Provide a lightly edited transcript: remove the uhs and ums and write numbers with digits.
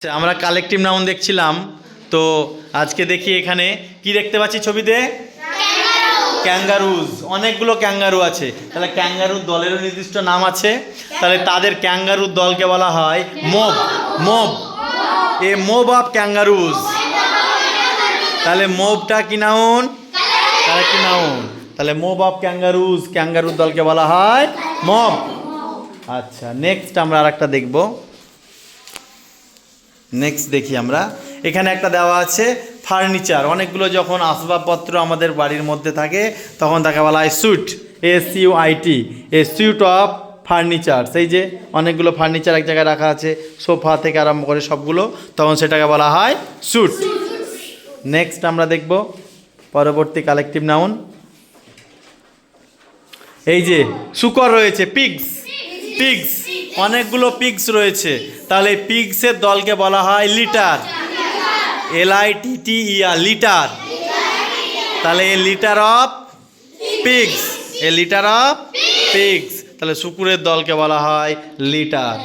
আমরা collective noun দেখছিলাম। তো আজকে দেখি এখানে কি দেখতে পাচ্ছি ছবিতে, ক্যাঙ্গারুজ। অনেকগুলো ক্যাঙ্গারু আছে, তাহলে ক্যাঙ্গারুর দলেরও নির্দিষ্ট নাম আছে। তাহলে তাদের ক্যাঙ্গারুর দলকে বলা হয় mob. Mob, A mob of ক্যাঙ্গারুজ। তাহলে মবটা কি নাউন, কালেকটিভ নাউন। তাহলে মব অফ ক্যাঙ্গারুজ, ক্যাঙ্গারুর দলকে বলা হয় মব। আচ্ছা, নেক্সট আমরা আরেকটা দেখব। নেক্সট দেখি আমরা, এখানে একটা দেওয়া আছে ফার্নিচার। অনেকগুলো যখন আসবাবপত্র আমাদের বাড়ির মধ্যে থাকে তখন তাকে বলা হয় suit, SUIT, a suit of furniture. সেই যে অনেকগুলো ফার্নিচার এক জায়গায় রাখা আছে, সোফা থেকে আরম্ভ করে সবগুলো, তখন সেটাকে বলা হয় স্যুট। নেক্সট আমরা দেখব পরবর্তী কালেকটিভ নাউন। এই যে শূকর রয়েছে, পিগস। পিগস, অনেকগুলো পিগস রয়েছে, তাহলে পিগসের দলকে বলা হয় লিটার, LITTER, লিটার। তাহলে a litter of pigs, a litter of pigs. তাহলে শূকরের দলকে বলা হয় লিটার।